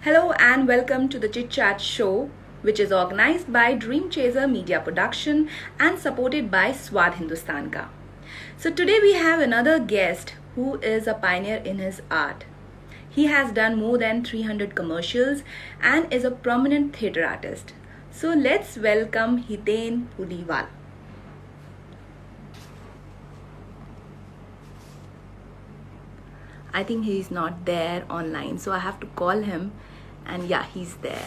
Hello and welcome to the Chit Chat Show, which is organized by Dream Chaser Media Production and supported by Swad Hindustan Ka. So today we have another guest who is a pioneer in his art. He has done more than 300 commercials and is a prominent theatre artist. So let's welcome Hiten Puliwal. I think he's not there online, so I have to call him, and yeah, he's there.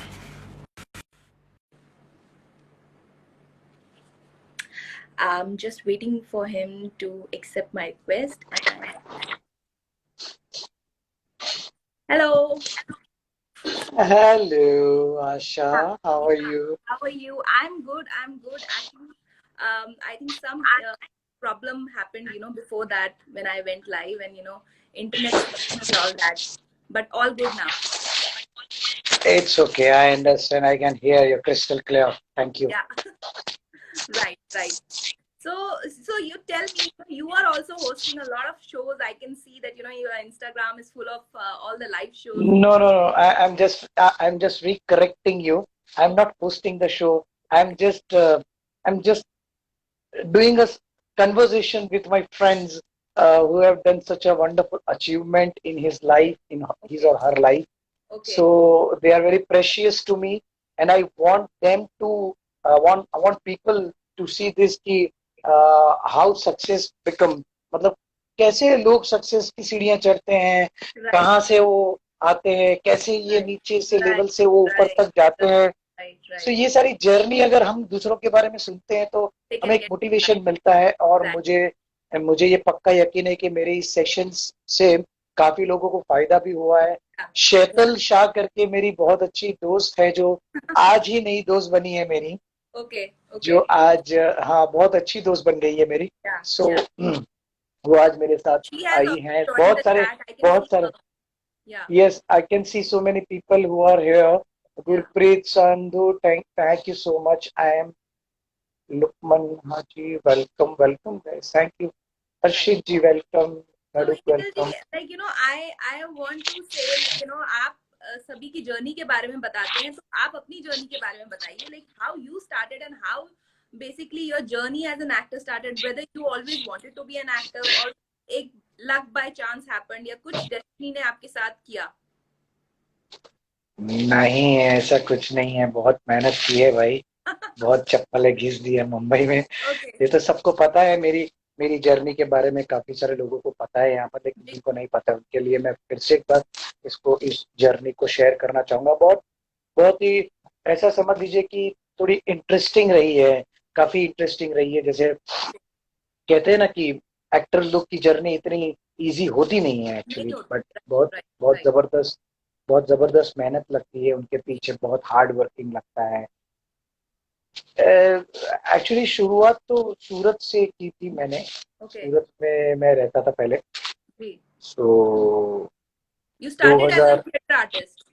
I'm just waiting for him to accept my request. And hello. Hello, Asha. How are you? How are you? I'm good. I'm good. Actually, I think some problem happened, before that when I went live and internet and all that. But all good now. It's okay. I understand. I can hear you crystal clear. Thank you. Yeah. Right. Right. So you tell me, you are also hosting a lot of shows. I can see that your Instagram is full of all the live shows. No. I'm just recorrecting you. I'm not hosting the show. I'm just doing a conversation with my friends who have done such a wonderful achievement in his life, in his Okay. or her life. Okay. So they are very precious to me, and I want them to I want people to see this कि how success become, मतलब कैसे लोग success की सीढ़ियां चढ़ते हैं, Right. कहाँ से वो आते हैं, कैसे ये Right. नीचे से Right. लेवल से वो ऊपर Right. तक जाते हैं. Right. सो Right. ये सारी जर्नी अगर हम दूसरों के बारे में सुनते हैं तो They हमें can एक get मोटिवेशन मिलता है. और that. मुझे मुझे ये पक्का यकीन है कि मेरे इस सेशंस से काफी लोगों को फायदा भी हुआ है. Yeah. शेतल शाह करके मेरी बहुत अच्छी दोस्त है, जो आज ही नई दोस्त बनी है मेरी, Okay. जो Okay. आज, हाँ, बहुत अच्छी दोस्त बन गई है मेरी. Yeah. सो Yeah. वो आज मेरे साथ She has आई also हैं. joined the सारे chat. I can see बहुत her. सारे Yeah. Yes, I can see so many people who are here. Yeah. Gurpreet Sandhu, thank you so much. I am Lukman Haji, welcome guys. Thank you. Right. Harshit ji, welcome. So Madhuk, Hital ji, welcome. like I want to say, आप सभी की journey के बारे में बताते हैं, तो आप अपनी जर्नी के बारे में बताइए, like how you started and how basically your journey as an actor started, whether you always wanted to be an actor or एक luck by chance happened या कुछ destiny ने आपके साथ किया. नहीं, ऐसा कुछ नहीं है. बहुत मेहनत की है भाई. बहुत चप्पलें घिस दी है मुंबई में. Okay. ये तो सबको पता है. मेरी मेरी जर्नी के बारे में काफी सारे लोगों को पता है यहाँ पर, लेकिन जी. जिनको नहीं पता उनके लिए मैं फिर से एक बार इस जर्नी को शेयर करना चाहूंगा. बहुत बहुत ही ऐसा समझ लीजिए कि थोड़ी इंटरेस्टिंग रही है. काफी इंटरेस्टिंग रही है. जैसे कहते हैं ना कि एक्टर लोग की जर्नी इतनी इजी होती नहीं है नहीं एक्चुअली, होता. बट बहुत Right. बहुत Right. जबरदस्त, बहुत जबरदस्त मेहनत लगती है उनके पीछे. बहुत हार्ड वर्किंग लगता है. एक्चुअली शुरुआत तो सूरत से की थी मैंने. Okay. सूरत में मैं रहता था पहले. जी. So You started as a 2000, theater artist.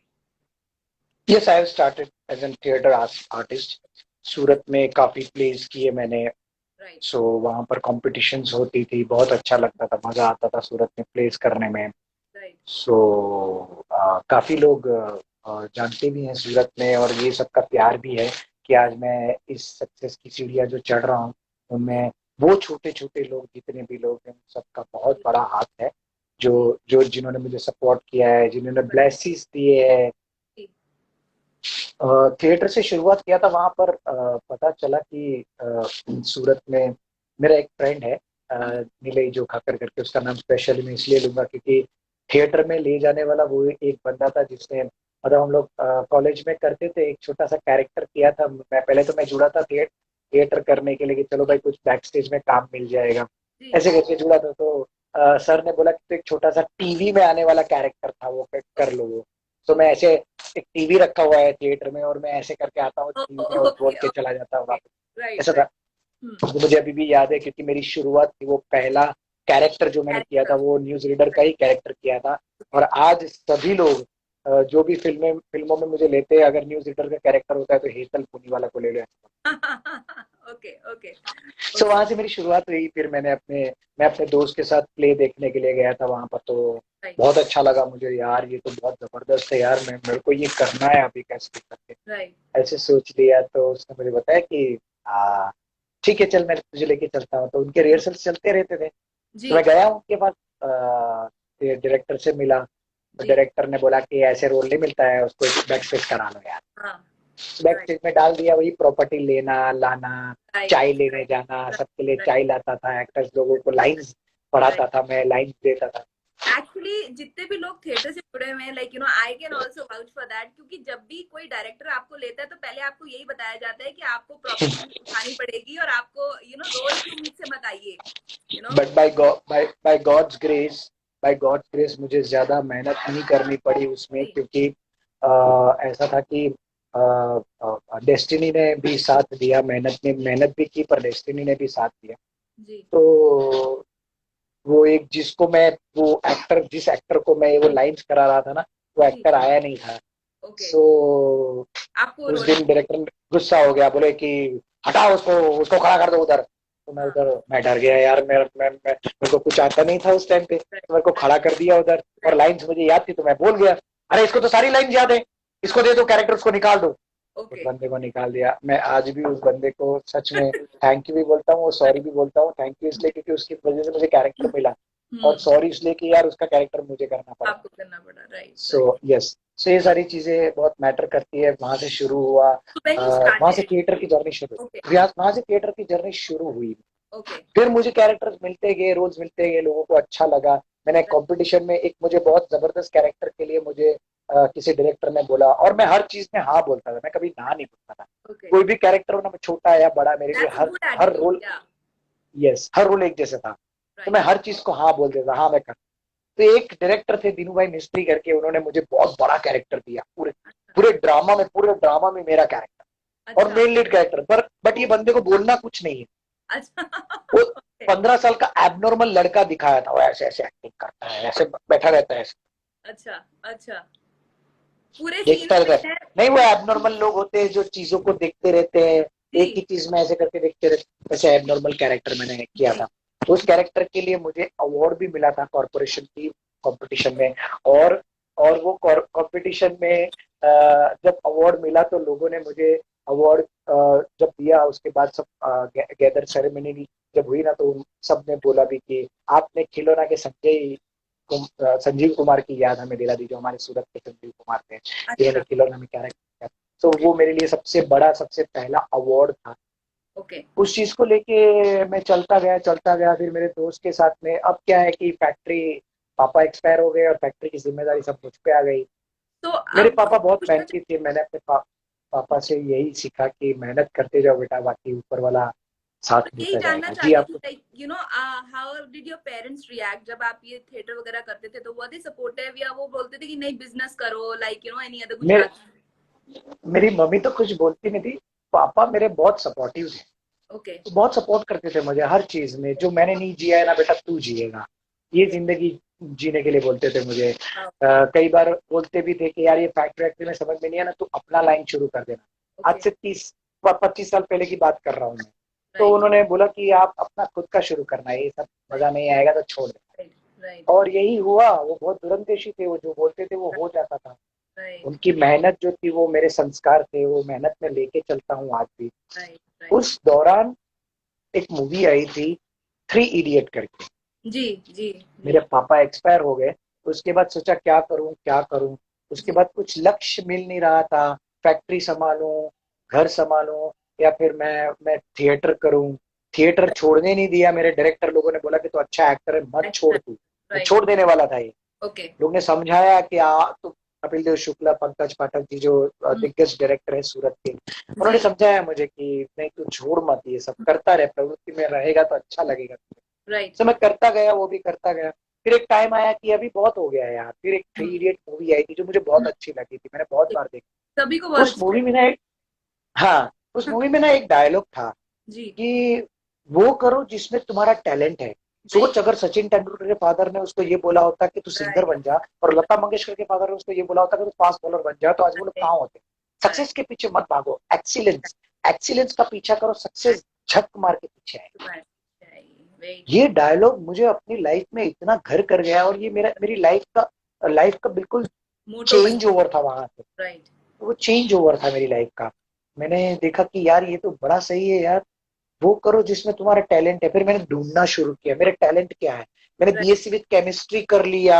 Yes, I have started as an theatre artist. Surat में काफी प्लेस किए मैंने. Right. सो वहां पर कॉम्पिटिशन्स होती थी. बहुत अच्छा लगता था, मजा आता था सूरत में प्लेस करने में. Right. सो काफी लोग जानते भी हैं सूरत में, और ये सबका प्यार भी है कि आज मैं इस सक्सेस की सीढ़ियां जो चढ़ रहा हूँ उनमें वो छोटे छोटे लोग, जितने भी लोग हैं, सबका बहुत बड़ा हाथ है. जो जी. जो जिन्होंने मुझे सपोर्ट किया है, जिन्होंने Right. ब्लेसिंग्स दिए हैं. जी. थिएटर से शुरुआत किया था. वहां पर पता चला कि सूरत में मेरा एक फ्रेंड है, नीलय जो खाकर करके. उसका नाम स्पेशली मैं इसलिए लूंगा क्योंकि थिएटर में ले जाने वाला वो एक बंदा था जिसने, मतलब हम लोग कॉलेज में करते थे, एक छोटा सा कैरेक्टर किया था. मैं जुड़ा था थिएटर करने के लिए कि चलो भाई कुछ बैक स्टेज में काम मिल जाएगा. जी. ऐसे करके जुड़ा था. तो सर ने बोला कि तो एक छोटा सा टीवी में आने वाला कैरेक्टर था, वो कर लो वो. तो मैं ऐसे, एक टीवी रखा हुआ है थिएटर में और मैं ऐसे करके आता हूँ टीवी में और बोल Okay. के चला जाता हूँ Okay. वापस. Right. ऐसा था. Right. तो मुझे अभी भी याद है क्योंकि मेरी शुरुआत थी. वो पहला कैरेक्टर जो मैंने किया था Character. वो न्यूज रीडर का ही कैरेक्टर किया था. और आज सभी लोग जो भी फिल्मों में मुझे लेते हैं, अगर न्यूज रीडर का कैरेक्टर होता है तो हेतल पुनीवाला को ले लो. ओके ओके सो वहां से मेरी शुरुआत हुई। फिर मैं अपने दोस्त के साथ प्ले देखने के लिए गया था वहां पर, तो राइट बहुत अच्छा लगा मुझे यार, ये तो बहुत जबरदस्त है यार, मैं मेरे को ये करना है अभी कैसे भी करके। राइट ऐसे सोच लिया तो उसने मुझे बताया कि आ, ठीक है चल मैं तुझे लेके चलता हूँ। तो उनके रिहर्सल चलते रहते थे, जी तो मैं गया उनके पास, डायरेक्टर से मिला। तो जी डायरेक्टर ने बोला कि ऐसे रोल नहीं मिलता है, उसको बैक स्टेज करा लो यार। हाँ बैक राइट स्टेज में डाल दिया, वही प्रॉपर्टी लेना लाना, राइट चाय लेने राइट जाना, सबके लिए राइट चाय लाता था, एक्टर्स लोगों को लाइंस पढ़ाता राइट था, मैं लाइंस देता था। एक्चुअली जितने भी लोग थिएटर से जुड़े हुए हैं, like I can also vouch for that, क्योंकि जब भी कोई डायरेक्टर आपको लेता है तो पहले आपको यही बताया जाता है कि आपको प्रॉपर्टी उठानी पड़ेगी और आपको रोल की उम्मीद से मत आइए you know but by God's grace मुझे ज्यादा मेहनत नहीं करनी पड़ी उसमें, जी क्योंकि ऐसा था कि डेस्टिनी ने भी साथ दिया, मेहनत भी की, पर डेस्टिनी ने भी साथ दिया। जी तो वो एक जिसको मैं वो एक्टर जिस एक्टर को मैं वो लाइंस करा रहा था ना, वो जी एक्टर आया नहीं था। ओके सो आपको उस रोल दिन डायरेक्टर गुस्सा हो गया, बोले कि हटाओ उसको, उसको खड़ा कर दो उधर। तो हाँ मैं डर गया यार, मेरे को कुछ आता नहीं था उस टाइम पे, राइट तो मेरे को राइट खड़ा कर दिया उधर। और राइट लाइंस मुझे याद थी तो मैं बोल गया, अरे इसको तो सारी लाइंस याद है, इसको हाँ दे दो कैरेक्टर, उसको निकाल दो। उस ओके बंदे को निकाल दिया। मैं आज भी उस बंदे को सच में थैंक यू भी बोलता हूँ, सॉरी भी बोलता हूँ। थैंक यू इसलिए क्योंकि उसकी वजह से मुझे कैरेक्टर मिला, और हम्म सॉरी इसलिए कि यार उसका कैरेक्टर मुझे करना पड़ा। आपको करना पड़ा, राइट सो राइट यस, सो ये सारी चीजें बहुत मैटर करती है। वहां से शुरू हुआ, So when you वहां से started, थिएटर की जर्नी शुरू okay, हुई, वहां से थिएटर की जर्नी शुरू हुई। okay, फिर मुझे कैरेक्टर्स मिलते गए, रोल्स मिलते गए, लोगों को अच्छा लगा। मैंने right, कंपटीशन में एक मुझे बहुत जबरदस्त कैरेक्टर के लिए मुझे किसी डायरेक्टर ने बोला, और मैं हर चीज में हाँ बोलता था, मैं कभी ना नहीं बोलता था। okay. कोई भी कैरेक्टर हो ना, छोटा या बड़ा, मेरे लिए That's a हर good हर attitude. रोल, Yeah, यस, हर रोल एक जैसा था। तो right. मैं हर चीज को हाँ बोल देता, हाँ मैं कर। तो एक डायरेक्टर थे दीनू भाई मिस्त्री करके, उन्होंने मुझे बहुत बड़ा कैरेक्टर दिया, पूरे पूरे ड्रामा में मेरा कैरेक्टर और अच्छा मेन लीड कैरेक्टर पर। बट ये बंदे को बोलना कुछ नहीं है। अच्छा वो okay. 15 साल का एबनॉर्मल लड़का दिखाया था, वो ऐसे ऐसे एक्टिंग करता है, ऐसे बैठा रहता है, ऐसे अच्छा अच्छा पूरे सीन देखता रहता में है। है। नहीं, वो एबनॉर्मल लोग होते हैं जो चीजों को देखते रहते हैं, एक ही जी चीज में ऐसे करके देखते रहते हैं, वैसे एबनॉर्मल कैरेक्टर मैंने किया जी था। उस कैरेक्टर के लिए मुझे अवार्ड भी मिला था कॉरपोरेशन की कंपटीशन में। और और वो कंपटीशन में जब अवार्ड मिला तो लोगों ने मुझे अवार्ड जब दिया, उसके बाद सब गैदर सेरेमनी जब हुई ना, तो सब ने बोला भी कि आपने खिलौना के संजीव कुमार की याद हमें दिला दी, जो हमारे सूरत के संजीव कुमार थे, जिन्होंने अच्छा खिलौना में कैरेक्टर। तो ओके वो मेरे लिए सबसे बड़ा सबसे पहला अवार्ड था। ओके उस चीज को लेके मैं चलता गया। फिर मेरे दोस्त के साथ में, अब क्या है कि फैक्ट्री, पापा एक्सपायर हो गए और फैक्ट्री की जिम्मेदारी सब मुझ पे आ गई। तो मेरे अब पापा बहुत पूछना मेहनती थे, मैंने अपने पापा से यही सीखा कि मेहनत करते जाओ बेटा, बाकी ऊपर वाला तो साथ यही देता जानना जाएगा। जी चाहती थी, आप। Like how did your parents react जब आप ये थिएटर वगैरह करते थे? तो वो दे सपोर्टिव या वो बोलते थे कि नहीं बिजनेस करो, लाइक एनी अदर मेरे गुजराती? मेरी मम्मी तो कुछ बोलती नहीं थी, पापा मेरे बहुत सपोर्टिव थे। ओके बहुत सपोर्ट करते थे मुझे हर चीज में, जो मैंने नहीं जिया है ना बेटा तू जिएगा, ये ओके जिंदगी जीने के लिए बोलते थे मुझे। कई बार बोलते भी थे कि यार ये फैक्ट्री में समझ में नहीं है ना, तू अपना लाइन शुरू कर देना। आज ओके से 30-25 साल पहले की बात कर रहा हूँ मैं। तो राइट उन्होंने बोला कि आप अपना खुद का शुरू करना है, ये सब राइट मजा नहीं आएगा तो छोड़ दे। राइट राइट और यही हुआ, वो बहुत दूरंदेशी थे, वो जो बोलते थे वो हो जाता था। राइट उनकी मेहनत जो थी, वो मेरे संस्कार थे, वो मेहनत में लेके चलता हूँ आज भी। राइट राइट उस दौरान एक मूवी आई थी, 3 इडियट करके। जी जी मेरे जी पापा एक्सपायर हो गए, उसके बाद सोचा क्या करूं क्या करूं। उसके जी बाद कुछ लक्ष्य मिल नहीं रहा था, फैक्ट्री संभालूं, घर संभालूं, या फिर मैं थिएटर करूं। थिएटर छोड़ने नहीं दिया, मेरे डायरेक्टर लोगों ने बोला कि तो अच्छा एक्टर है, मत छोड़ तू। मैं राइट छोड़ देने वाला था ये। ओके लोग ने समझाया कि तो कपिल देव शुक्ला, पंकज पाठक जी जो दिग्गज डायरेक्टर है सूरत के, उन्होंने जी समझाया मुझे कि नहीं तू छोड़ मत, ये सब करता रहे, प्रवृत्ति में रहेगा तो अच्छा लगेगा। राइट सो मैं करता गया, वो भी करता गया। फिर एक टाइम आया कि अभी बहुत हो गया है यार। फिर एक 3 इडियट मूवी आई थी जो मुझे बहुत अच्छी लगी थी, मैंने बहुत बार देखी। सभी को बहुत उस अच्छी मूवी लगी। में ना एक, हाँ, उस मूवी में ना एक डायलॉग था जी कि वो करो जिसमें तुम्हारा टैलेंट है। सोच, राइट अगर सचिन तेंदुलकर के फादर ने उसको ये बोला होता कि तू सिंगर राइट बन जा, और लता मंगेशकर के फादर ने उसको ये बोला होता कि तू फास्ट बॉलर बन जा, तो आज वो लोग राइट कहाँ होते। सक्सेस के पीछे मत भागो, एक्सीलेंस एक्सीलेंस का पीछा करो, सक्सेस झक मार के पीछे आएगी। वेरी ये डायलॉग मुझे अपनी लाइफ में इतना घर कर गया, और ये मेरी लाइफ का बिल्कुल मोटो बन चेंज ओवर था वहां से। राइट। वो चेंज ओवर था मेरी लाइफ का। मैंने देखा कि यार ये तो बड़ा सही है यार, वो करो जिसमें तुम्हारा टैलेंट है। फिर मैंने ढूंढना शुरू किया मेरे टैलेंट क्या है। मैंने राइट। बीएससी विद केमिस्ट्री कर लिया,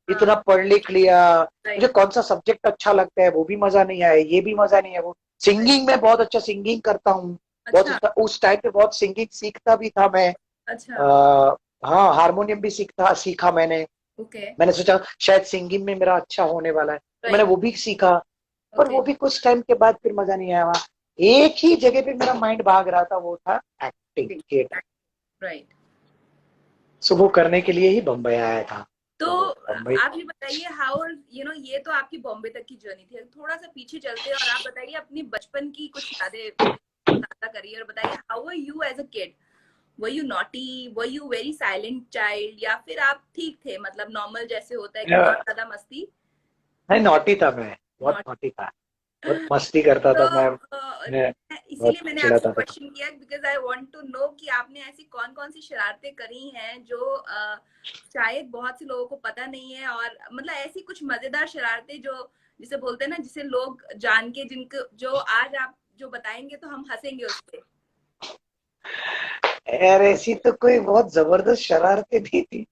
इतना हाँ पढ़ लिख लिया, मुझे राइट। कौन सा सब्जेक्ट अच्छा लगता है वो भी मजा नहीं आया, ये भी मजा नहीं है। वो सिंगिंग में बहुत अच्छा सिंगिंग करता हूँ, बहुत अच्छा उस टाइम पे बहुत सिंगिंग सीखता भी था मैं। अच्छा। आ, हाँ, हारमोनियम भी सीखा मैंने। ओके। मैंने सोचा शायद सिंगिंग में मेरा अच्छा होने वाला है, तो मैंने राइट। वो भी सीखा। पर ओके। वो भी कुछ टाइम के बाद फिर मजा नहीं आया वहाँ। एक ही जगह पे मेरा माइंड भाग रहा था, वो था एक्टिंग, थिएटर। राइट। सो वो करने के लिए ही बम्बई आया था। तो तो बम्बई, आप ये बताइए हाउ ये तो आपकी बॉम्बे तक की जर्नी थी, थोड़ा सा पीछे चलते हैं और आप बताइए अपनी बचपन की कुछ यादें ताज़ा करिए और बताइए how were you as a kid. Were you naughty, were you very silent child, या फिर आप ठीक थे, मतलब नॉर्मल जैसे होता है कि ना ज्यादा मस्ती। नहीं, नॉटी था मैं, बहुत नॉट नॉटी था, बहुत मस्ती करता तो था मैं बहुत इसीलिए मैंने आपसे चिढ़ाता था। क्वेश्चन किया because I want to know कि आपने ऐसी कौन कौन सी शरारतें करी हैं जो शायद बहुत से लोगों को पता नहीं है, और मतलब ऐसी कुछ मजेदार शरारतें जो जिसे बोलते हैं ना, जिसे लोग जान के जिनको जो आज आप जो बताएंगे तो हम हंसेंगे उस पे। यार ऐसी तो कोई बहुत जबरदस्त शरारतें नहीं थी।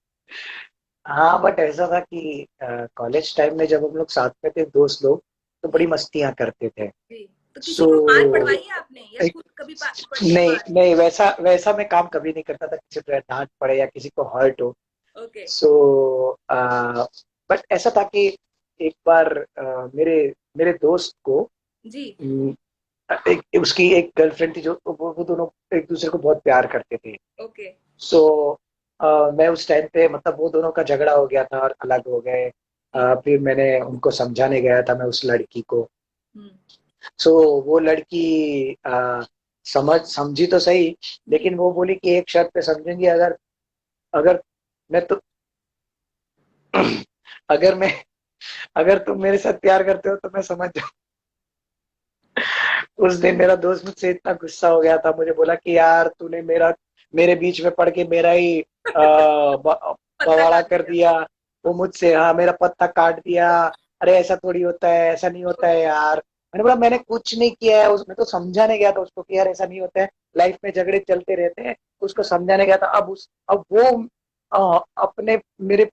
हाँ, बट ऐसा था कि कॉलेज टाइम में जब हम लोग साथ में थे, दोस्त लोग, तो जी बड़ी मस्तियां करते थे। जी। तो किसी सो को मार पड़वाई है आपने या खुद कभी पड़ी है नहीं मार? नहीं, वैसा वैसा मैं काम कभी नहीं करता था, किसी पे डांट पड़े या किसी को हर्ट हो। ओके। सो बट ऐसा था कि एक बार मेरे मेरे दोस्त को, जी। अम, उसकी एक गर्लफ्रेंड थी, जो वो दोनों एक दूसरे को बहुत प्यार करते थे। ओके। सो मैं उस टाइम पे, मतलब वो दोनों का झगड़ा हो गया था और अलग हो गए। जी। फिर मैंने उनको समझाने गया था, मैं उस लड़की को। हम्म। सो वो लड़की समझी तो सही, जी। लेकिन वो बोली कि एक शर्त पे समझेंगी, अगर अगर मैं तो अगर मैं अगर तुम मेरे साथ प्यार करते हो तो मैं समझ जाऊँ। उस दिन मेरा दोस्त मुझसे इतना गुस्सा हो गया था, मुझे बोला कि यार तूने मेरे बीच में पड़ के मेरा ही पत्ता बवाड़ा काट कर दिया। दिया। वो मुझसे, हाँ, मेरा पत्ता काट दिया। अरे ऐसा थोड़ी होता है, ऐसा नहीं होता है यार। मैंने बोला मैंने कुछ नहीं किया है, उसमें तो समझाने गया था उसको कि यार ऐसा नहीं होता है, लाइफ में झगड़े चलते रहते हैं। उसको समझाने गया था। अब वो अपने मेरे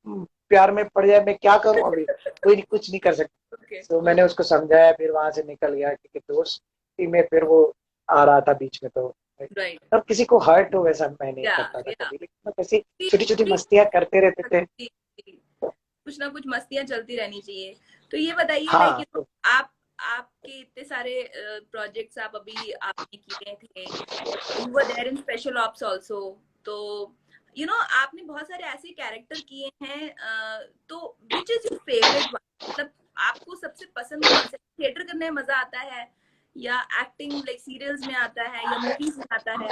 प्यार में पड़ जाए, मैं क्या करूं अभी, कुछ नहीं कर सकता। ओके। तो मैंने उसको समझाया, फिर वहां से निकल गया, क्योंकि दोस्ती में फिर वो आ रहा था बीच में। तो राइट। तब किसी को हर्ट हो वैसा मैं नहीं या करता था या कभी, लेकिन बस ऐसी छोटी छोटी मस्तियां करते रहते थे। कुछ ना कुछ मस्तियां चलती रहनी चाहिए। तो ये बताइए लाइक हाँ तो आप आपके इतने सारे प्रोजेक्ट्स आप अभी आपने किए थे, you were there in Special Ops also, तो आपने बहुत सारे ऐसे कैरेक्टर किए हैं, तो which is your favourite one, मतलब आपको सबसे पसंद कौन सा, थिएटर करने में मजा आता है या एक्टिंग लाइक सीरियल्स में आता है या मूवीज में आता है?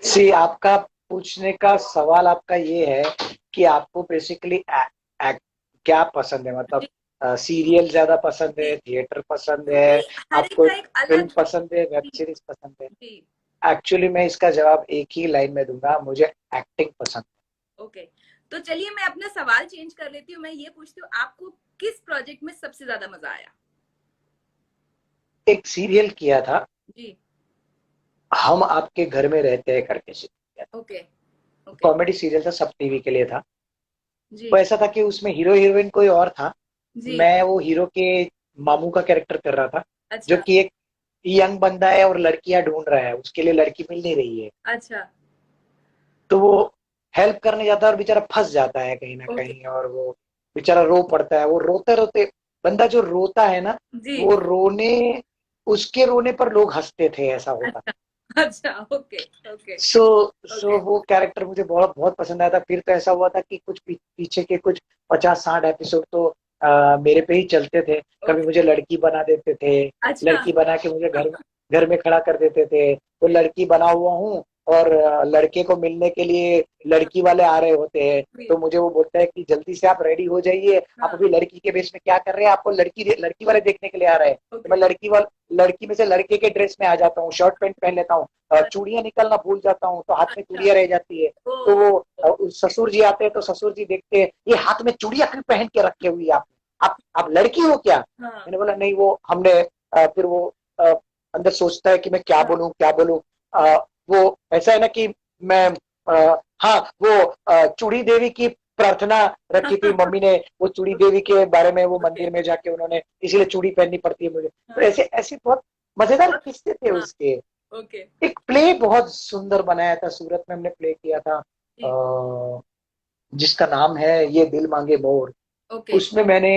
सी आपका पूछने का सवाल आपका ये है कि आपको बेसिकली क्या पसंद है, मतलब जी सीरियल ज्यादा पसंद है, जी। थिएटर पसंद है, क्योंकि हर एक आपको का एक फिल्म अलग पसंद है, वेब जी सीरीज पसंद है? जी। एक्चुअली मैं इसका जवाब एक ही लाइन में दूंगा, मुझे एक्टिंग पसंद ओके। तो चलिए मैं अपना सवाल चेंज कर लेती हूँ, मैं ये पूछती हूँ आपको किस प्रोजेक्ट में सबसे ज्यादा मजा आया? है। एक सीरियल किया था, जी। हम आपके घर में रहते हैं करके serial, okay. Okay. Comedy serial था, सब टीवी के लिए था। जी वो ऐसा था कि उसमें हीरो हीरोइन कोई और था, जी। मैं वो हीरो के मामू का कैरेक्टर कर रहा था, जो अच्छा कि एक यंग बंदा है और लड़कियां ढूंढ रहा है, उसके लिए लड़की मिल नहीं रही है। अच्छा। तो वो हेल्प करने जाता है और बेचारा फंस जाता है कहीं ना ओके। कहीं, और वो बेचारा रो पड़ता है। वो रोते रोते, बंदा जो रोता है ना, जी। वो उसके रोने पर लोग हंसते थे, ऐसा होता। अच्छा अच्छा। Okay okay so okay. वो कैरेक्टर मुझे बहुत बहुत पसंद आया था। फिर तो ऐसा हुआ था कि कुछ पीछे के कुछ 50-60 एपिसोड तो मेरे पे ही चलते थे। कभी ओके। मुझे लड़की बना देते थे, अच्छा। लड़की बना के मुझे घर में खड़ा कर देते थे। वो लड़की बना हुआ हूँ और लड़के को मिलने के लिए लड़की वाले आ रहे होते हैं, तो मुझे वो बोलता है कि जल्दी से आप रेडी हो जाइए, आप अभी लड़की के बेस में क्या कर रहे हैं, आपको लड़की लड़की वाले देखने के लिए आ रहे हैं। तो मैं लड़की में से लड़के के ड्रेस में आ जाता हूँ, शर्ट पैंट पहन लेता हूँ, चूड़ियां निकलना भूल जाता हूँ, तो हाथ में चूड़ियां रह जाती है। तो वो ससुर जी आते हैं, तो ससुर जी देखते हैं ये हाथ में चूड़ियां क्यों पहन के रखे हुई है आप लड़की हो क्या? मैंने बोला नहीं, वो हमने फिर वो अंदर सोचता है कि मैं क्या बोलूं क्या बोलूं। वो ऐसा है ना कि मैं हाँ, वो चूड़ी देवी की प्रार्थना रखी थी मम्मी ने, वो चूड़ी देवी के बारे में वो मंदिर में जाके उन्होंने, इसीलिए चूड़ी पहननी पड़ती है मुझे। तो ऐसे ऐसे बहुत मजेदार किस्से थे उसके। एक प्ले बहुत सुंदर बनाया था, सूरत में हमने प्ले किया था, जिसका नाम है ये दिल मांगे मोर। उसमें मैंने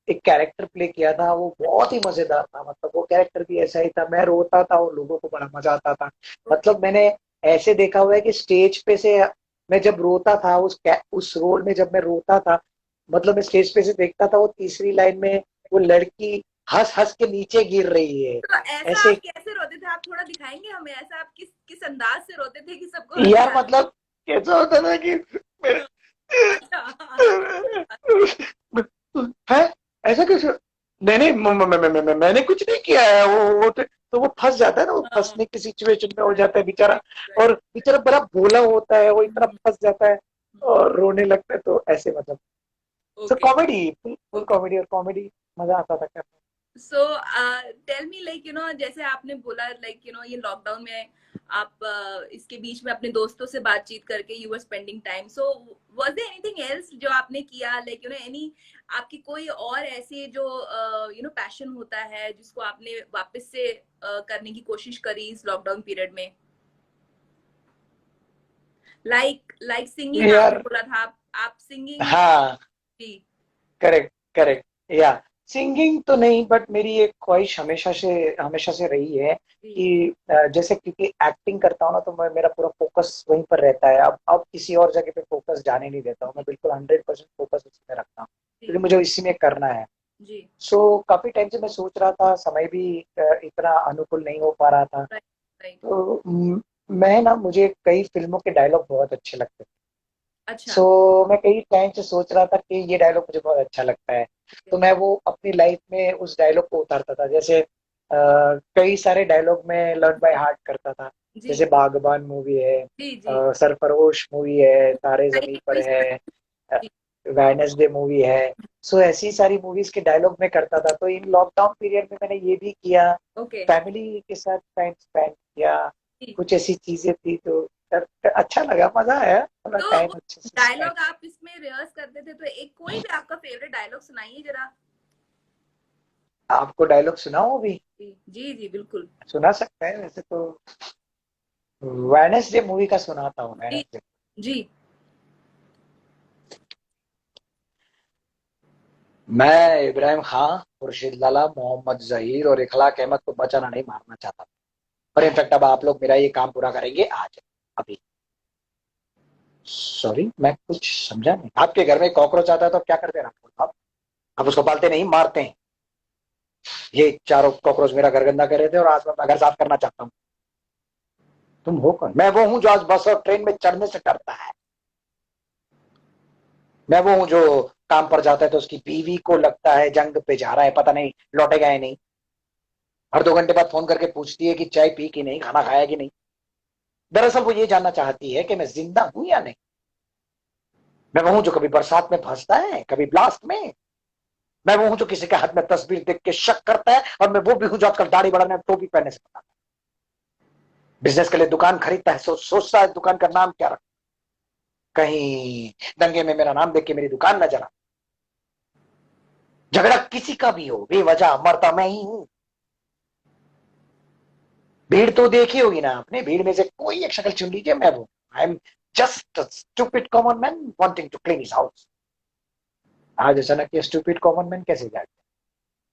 एक कैरेक्टर प्ले किया था, वो बहुत ही मजेदार था। मतलब वो कैरेक्टर भी ऐसा ही था, मैं रोता था और लोगों को बड़ा मजा आता था। मतलब मैंने ऐसे देखा हुआ है कि स्टेज पे से मैं जब रोता था, उस रोल में जब मैं रोता था, मतलब मैं स्टेज पे से देखता था वो तीसरी लाइन में वो लड़की हंस हंस के नीचे गिर रही है। तो ऐसा ऐसे आप कैसे रोते थे? आप थोड़ा दिखाएंगे हमें, ऐसा आप किस किस अंदाज से रोते थे कि सबको यार मतलब कैसा होता था कि मेरे है ऐसा कैसे? नहीं मैंने कुछ नहीं किया है। वो तो वो फंस जाता है ना, वो फंसने की सिचुएशन में हो जाता है बेचारा, और बेचारा बड़ा भोला होता है, वो इतना फंस जाता है और रोने लगता है। तो ऐसे मतलब कॉमेडी, फुल कॉमेडी, और कॉमेडी मजा आता था करने। सो टेल मी, लाइक जैसे आपने बोला, लाइक ये लॉकडाउन में आप इसके बीच में अपने दोस्तों से बातचीत करके you were spending time, so was there anything else जो आपने किया, लाइक एनी आपकी कोई और ऐसे जो पैशन होता है जिसको आपने वापस से करने की कोशिश करी इस लॉकडाउन पीरियड में? लाइक सिंगिंग आपने यार बोला था, आप सिंगिंग। हाँ, जी करेक्ट करेक्ट, या सिंगिंग तो नहीं, बट मेरी एक ख्वाहिश हमेशा से रही है कि जैसे क्योंकि एक्टिंग करता हूँ ना, तो मेरा पूरा फोकस वहीं पर रहता है। अब किसी और जगह पे फोकस जाने नहीं देता हूँ, मैं बिल्कुल 100% फोकस उसी में रखता हूँ, क्योंकि मुझे इसी में करना है। जी। सो काफी टाइम से मैं सोच रहा था, समय भी इतना अनुकूल नहीं हो पा रहा था। राइट। तो मैं ना, मुझे कई फिल्मों के डायलॉग बहुत अच्छे लगते थे। अच्छा। मैं कई टाइम से सोच रहा था कि ये डायलॉग मुझे बहुत अच्छा लगता है, तो मैं वो अपनी लाइफ में उस डायलॉग को उतारता था। जैसे कई सारे डायलॉग में लर्न बाय हार्ट करता था। जी जैसे बागबान मूवी है, जी जी। सरफरोश मूवी है, तारे जमीन पर कोई है, जी। वेडनेसडे मूवी है। सो ऐसी सारी मूवीज के डायलॉग में करता था। तो इन लॉकडाउन पीरियड में मैंने ये भी किया, ओके। फैमिली के साथ टाइम स्पेंड किया, जी। कुछ ऐसी चीजें थी, तो अच्छा लगा, मजा आया, थोड़ा तो टाइम वो अच्छे से स्पेंड। डायलॉग आप इसमें रिहर्स करते थे, तो एक कोई भी आपका फेवरेट डायलॉग सुनाइए जरा। आपको डायलॉग सुनाओ अभी? जी जी जी बिल्कुल। सुना सकते हैं वैसे तो। वेडनेसडे मूवी का सुनाता हूँ, जी वेडनेसडे। जी। मैं इब्राहिम खान, खुर्शीद लाला, मोहम्मद जहीर और इखलाक अहमद को बचाना नहीं, मारना चाहता था, पर इनफैक्ट अब आप लोग मेरा ये काम पूरा करेंगे आज, अभी। सॉरी, मैं कुछ समझा नहीं। आपके घर में कॉकरोच आता है तो क्या करते हैं आप उसको पालते नहीं, मारते हैं। ये चारों कॉकरोच मेरा घर गंदा कर रहे थे और आज मैं घर साफ करना चाहता हूँ। तुम हो कौन? मैं वो हूँ जो आज बस और ट्रेन में चढ़ने से डरता है। मैं वो हूँ जो काम पर जाता है तो उसकी बीवी को लगता है जंग पे जा रहा है, पता नहीं लौटेगा या नहीं। हर 2 घंटे बाद फोन करके पूछती है कि चाय पी कि नहीं, खाना खाया कि नहीं। दरअसल वो ये जानना चाहती है कि मैं जिंदा हूं या नहीं। मैं वो हूं जो कभी बरसात में फंसता है, कभी ब्लास्ट में। मैं वो हूं जो किसी के हाथ में तस्वीर देख के शक करता है, और मैं वो भी हूं जो आजकल दाढ़ी बढ़ाने, टोपी पहनने से बताता है। बिजनेस के लिए दुकान खरीदता है, सोचता है दुकान का नाम क्या रखा, कहीं दंगे में मेरा नाम देख के मेरी दुकान न जला। झगड़ा किसी का भी हो, बेवजह मरता मैं ही हूं। भीड़ तो देखी होगी ना आपने, भीड़ में से कोई एक शक्ल चुन लीजिए, मैं वो। I am just stupid common man wanting to clean his house. आज अचानक ये स्टूपिड कॉमन मैन कैसे जाग गया?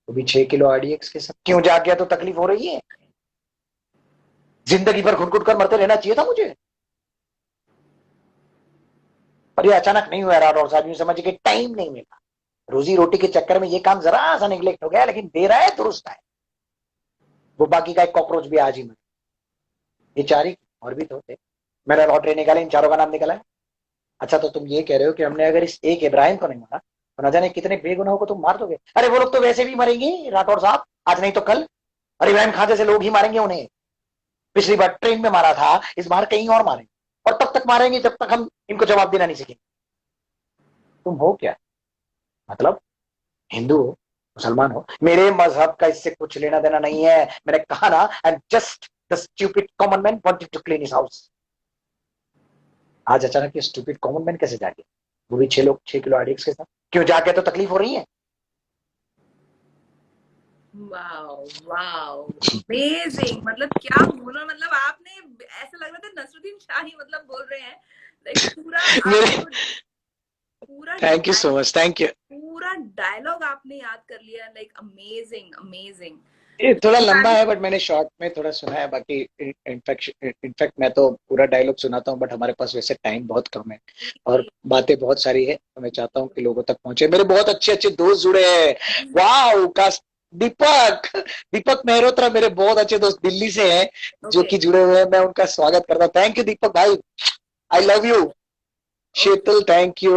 तो भी 6 किलो आरडीएक्स के साथ क्यों जाग गया? तो तकलीफ हो रही है। जिंदगी भर घुट घुट कर मरते रहना चाहिए था मुझे, पर ये अचानक नहीं हुआ। और साथ समझ के टाइम नहीं मिला, रोजी रोटी के चक्कर में ये काम जरा सा निगलेक्ट हो गया, लेकिन दे रहा है दुरुस्त है। वो बाकी का एक कॉकरोच भी आज ही मर, बेचारी और भी तो थे। मैंने लॉटरी निकाली, इन चारों का नाम निकाला है। अच्छा, तो तुम ये कह रहे हो कि हमने अगर इस एक इब्राहिम को नहीं मारा तो न जाने कितने बेगुनाहों को तुम मार दोगे। अरे वो लोग तो वैसे भी मरेंगे राठौर साहब, आज नहीं तो कल। और इब्राहिम खान जैसे लोग ही मारेंगे उन्हें। पिछली बार ट्रेन में मारा था, इस बार कहीं और मारेंगे, और तब तक मारेंगे जब तक हम इनको जवाब देना नहीं सीखेंगे। तुम हो क्या, मतलब हिंदू हो, मुसलमान हो, मेरे मजहब का इससे कुछ लेना देना नहीं है। मैंने कहा ना, I am just the stupid common man wanted to clean his house. आज अचानक ये स्टूपिड कॉमन मैन कैसे जागे, वो भी 6 लोग 6 किलो आरडीएक्स के साथ? क्यों जाके तो तकलीफ हो रही है? Wow wow, amazing. मतलब क्या बोलो, मतलब आपने ऐसा लग रहा था नसरुद्दीन शाह ही मतलब बोल रहे हैं। लाइक पूरा मेरे आपको पूरा thank you so much, thank you. पूरा डायलॉग आपने याद कर लिया। Like amazing amazing. ये थोड़ा लंबा है बट मैंने शॉर्ट में थोड़ा सुना है, बाकी इनफैक्ट मैं तो पूरा डायलॉग सुनाता हूँ, बट हमारे पास वैसे टाइम बहुत कम है और बातें बहुत सारी है, तो मैं चाहता हूँ कि लोगों तक पहुंचे। मेरे बहुत अच्छे अच्छे दोस्त जुड़े हैं। वाह का दीपक दीपक मेहरोत्रा, मेरे बहुत अच्छे दोस्त दिल्ली से हैं जो ओके कि जुड़े हुए हैं। मैं उनका स्वागत करता हूँ। थैंक यू दीपक भाई, I love you. Okay Sheetal thank you.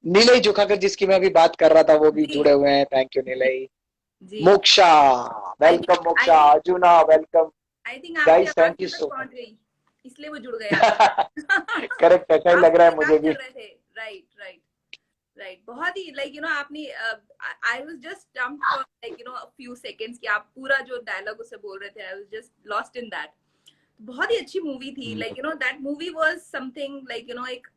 Neelay Jokhakar जिसकी मैं अभी बात कर रहा था वो भी जी जुड़े हुए हैं, थैंक यू नीलय। जी। Moksha, I think welcome I Moksha, think Arjuna welcome. I think आपकी गाइस आवाज थैंक यू उन तक सो पहुंच मच। गई, इसलिए वो जुड़ गए आपसे। करेक्ट, ऐसा ही आप लग रहा है मजाक मुझे भी। कर रहे थे। Right right right. बहुत ही लाइक यू नो आपने I was just jump for like you know a few seconds कि आप पूरा जो डायलॉग उसे बोल रहे थे, I was just lost in that. बहुत ही अच्छी मूवी थी। Like you know that movie was something like you know एक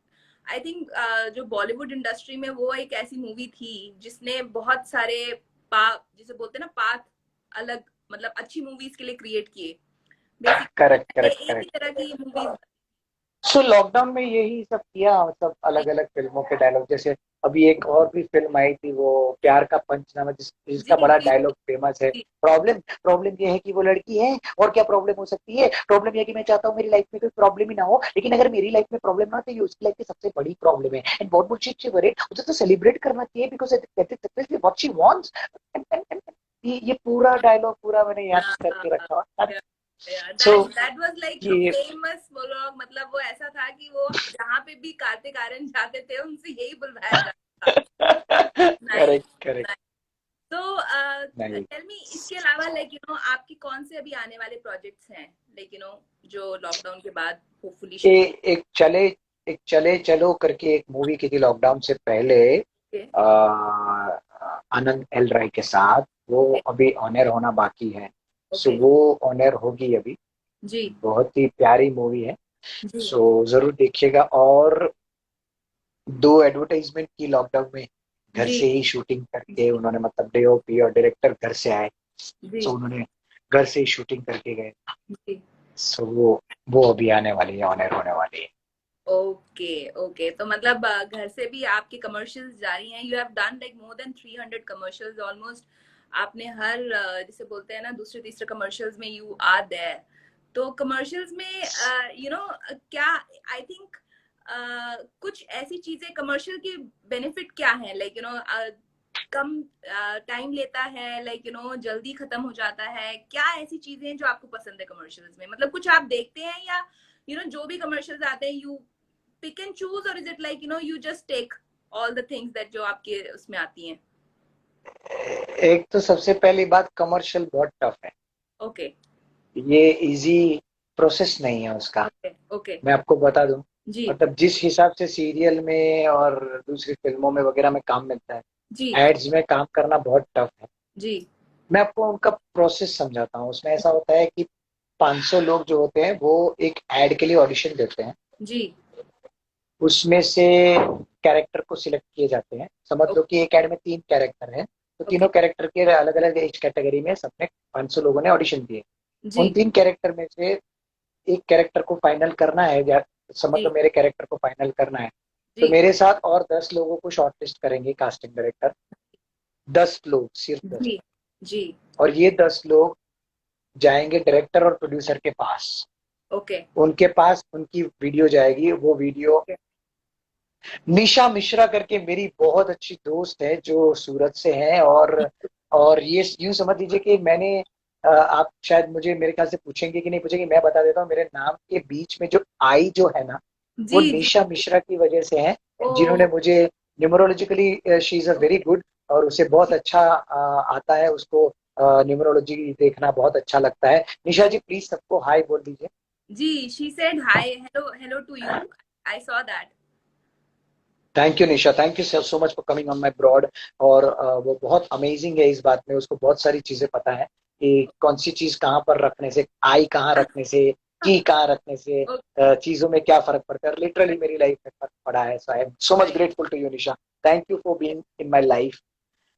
आई थिंक जो बॉलीवुड इंडस्ट्री में वो एक ऐसी मूवी थी जिसने बहुत सारे पा जिसे बोलते हैं ना पाथ अलग मतलब अच्छी मूवीज के लिए क्रिएट किए। बेसिकली करेक्ट पहले करेक्ट एक ही करेक्ट। तरह की मूवीज। सो लॉकडाउन में यही सब किया, सब अलग अलग फिल्मों के डायलॉग। जैसे अभी एक और भी फिल्म आई थी, वो प्यार का पंचनामा, जी जिसका बड़ा जी डायलॉग फेमस है। जी प्रॉब्लम प्रॉब्लम ये है कि वो लड़की है, और क्या प्रॉब्लम हो सकती है? प्रॉब्लम ये है कि मैं चाहता हूँ मेरी लाइफ में कोई प्रॉब्लम ही ना हो, लेकिन अगर मेरी लाइफ में प्रॉब्लम ना हो तो ये उसकी लाइफ की सबसे बड़ी प्रॉब्लम है। And what would she worry, उसे तो सेलिब्रेट करना चाहिए because that is actually what she wants. ये पूरा डायलॉग पूरा मैंने याद करके रखा हुआ। सो दैट वाज लाइक ये फेमस मोनोलॉग। मतलब वो ऐसा था कि वो जहाँ पे भी कार्तिक आर्यन जाते थे उनसे यही बुलवाया जाता था। Nice correct correct. नाइस। तो नहीं, टेल मी इसके अलावा लाइक यू नो आपकी कौन से अभी आने वाले प्रोजेक्ट्स हैं लाइक यू नो जो लॉकडाउन के बाद होपफुली ए, शुरू एक चले चलो करके एक मूवी की थी लॉकडाउन से पहले, होंगे। आ, आनंद एल राय के साथ। वो अभी ऑनर होना बाकी है। सो ओके वो ऑनर होगी अभी। जी बहुत ही प्यारी मूवी है, जी सो जरूर देखिएगा। और 2 एडवर्टाइजमेंट की लॉकडाउन में, घर जी से ही शूटिंग करके उन्होंने, मतलब डीओपी और डायरेक्टर घर से आए। जी सो उन्होंने घर से ही शूटिंग करके गए। जी। सो वो अभी आने वाली है, ऑनर होने वाली है। Okay okay. तो मतलब घर से भी आपके कमर्शियल्स जारी हैं। You have done like more than 300 commercials almost. आपने हर जिसे बोलते हैं ना दूसरे तीसरे कमर्शियल्स में यू आर देयर। तो कमर्शियल्स में यू नो क्या आई थिंक कुछ ऐसी चीजें कमर्शियल की बेनिफिट क्या है like you know come time लेता है लाइक यू नो जल्दी खत्म हो जाता है। क्या ऐसी चीजें हैं जो आपको पसंद है कमर्शियल्स में? मतलब कुछ आप देखते हैं या यू नो जो भी कमर्शियल्स आते हैं you pick and choose or is it like you know you just take all the things that जो आपके उसमें आती हैं? एक तो सबसे पहली बात, कमर्शियल बहुत टफ है। ओके ये इजी प्रोसेस नहीं है उसका। ओके ओके मैं आपको बता दूं, जी मतलब जिस हिसाब से सीरियल में और दूसरी फिल्मों में वगैरह में काम मिलता है, जी एड्स में काम करना बहुत टफ है। जी मैं आपको उनका प्रोसेस समझाता हूँ। उसमें ऐसा होता है कि 500 लोग जो होते हैं वो एक एड के लिए ऑडिशन देते हैं। जी उसमें से कैरेक्टर को सिलेक्ट किए जाते हैं। समझ लो कि एक एड में 3 कैरेक्टर हैं, तो ओके तीनों कैरेक्टर के अलग अलग एज कैटेगरी में सबने 500 लोगों ने ऑडिशन दिए। जी उन 3 कैरेक्टर में से एक कैरेक्टर को फाइनल करना है, या समझ जी लो मेरे कैरेक्टर को फाइनल करना है, तो जी मेरे साथ और 10 लोगों को शॉर्टलिस्ट करेंगे कास्टिंग डायरेक्टर। 10 लोग, सिर्फ 10। जी जी और ये 10 लोग जाएंगे डायरेक्टर और प्रोड्यूसर के पास। ओके उनके पास उनकी वीडियो जाएगी। वो वीडियो, ओके निशा मिश्रा करके मेरी बहुत अच्छी दोस्त है जो सूरत से है, और ये यूं समझ लीजिए कि मैंने आप शायद मुझे मेरे ख्याल से पूछेंगे कि नहीं पूछेंगे, मैं बता देता हूँ। मेरे नाम के बीच में जो आई जो है ना, वो जी जी। निशा मिश्रा की वजह से है, ओ जिन्होंने मुझे numerologically, she is a very good, और उसे बहुत अच्छा आता है उसको। न्यूमरोलॉजी देखना बहुत अच्छा लगता है। निशा जी प्लीज सबको हाय बोल दीजिए। जी, she said hi, hello, hello to you. I saw that. Thank you Nisha, thank you so much for coming on my broad. और वो बहुत अमेजिंग है इस बात में, उसको बहुत सारी चीजें पता है कि कौन सी चीज कहाँ पर रखने से, आई कहाँ रखने से, की कहाँ रखने से Okay, चीजों में क्या फर्क पड़ता है। लिटरली मेरी लाइफ में फर्क पड़ा है। So I am so much right, grateful to you Nisha. Thank you for being in my life.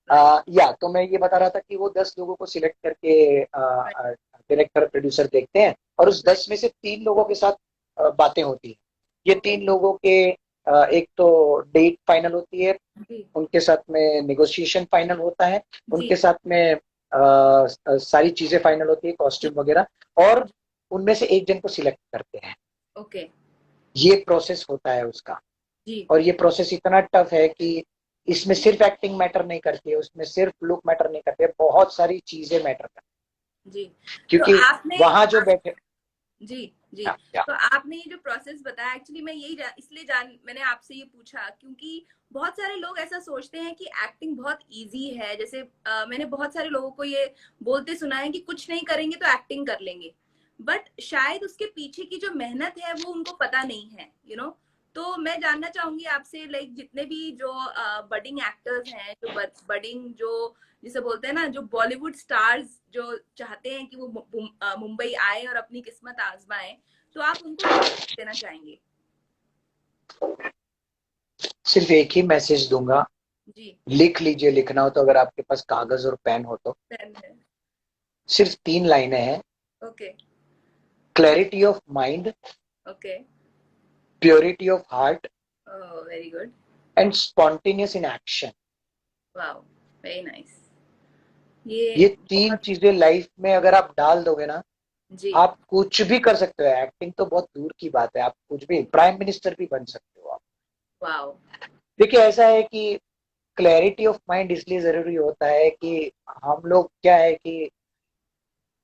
right, या तो मैं ये बता रहा था कि वो 10 लोगों को सिलेक्ट करके right, डायरेक्टर प्रोड्यूसर देखते हैं, और उस right. 10 में से 3 लोगों के साथ बातें होती है। ये Okay. 3 लोगों के एक तो डेट फाइनल होती है, जी उनके साथ में नेगोशिएशन फाइनल होता है, जी उनके साथ में सारी चीजें फाइनल होती है, जी। कॉस्ट्यूम वगैरह, और उनमें से एक जन को सिलेक्ट करते हैं। ओके। ये प्रोसेस होता है उसका। जी और ये प्रोसेस इतना टफ है कि इसमें सिर्फ एक्टिंग मैटर नहीं करती है, उसमें सिर्फ लुक मैटर नहीं करती है, बहुत सारी चीजें मैटर करती जी। है, तो क्योंकि आपने वहां जो बैठे। जी जी। या तो आपने ये जो प्रोसेस बताया, एक्चुअली मैं यही इसलिए मैंने आपसे ये पूछा क्योंकि बहुत सारे लोग ऐसा सोचते हैं कि एक्टिंग बहुत इजी है। जैसे मैंने बहुत सारे लोगों को ये बोलते सुना है कि कुछ नहीं करेंगे तो एक्टिंग कर लेंगे, बट शायद उसके पीछे की जो मेहनत है वो उनको पता नहीं है, तो मैं जानना चाहूंगी आपसे, लाइक जितने भी जो बडिंग एक्टर्स हैं, जो बडिंग जो जिसे बोलते हैं ना, जो बॉलीवुड स्टार्स जो चाहते हैं कि वो मुंबई आए और अपनी किस्मत आजमाएं, तो आप उनको क्या देना चाहेंगे? सिर्फ एक ही मैसेज दूंगा, जी। लिख लीजिए, लिखना हो तो, अगर आपके पास कागज और पेन हो तो। पेन है। सिर्फ 3 लाइनें हैं। Okay. Clarity of mind, okay. Purity of heart, very good. And spontaneous in action. Wow, very nice. ये ये 3 बहुत। चीजें लाइफ में अगर आप डाल दोगे ना, जी। आप कुछ भी कर सकते हो। एक्टिंग तो बहुत दूर की बात है, आप कुछ भी प्राइम मिनिस्टर भी बन सकते हो आप। वाओ। देखिए ऐसा है कि क्लैरिटी ऑफ माइंड इसलिए जरूरी होता है कि हम लोग क्या है कि,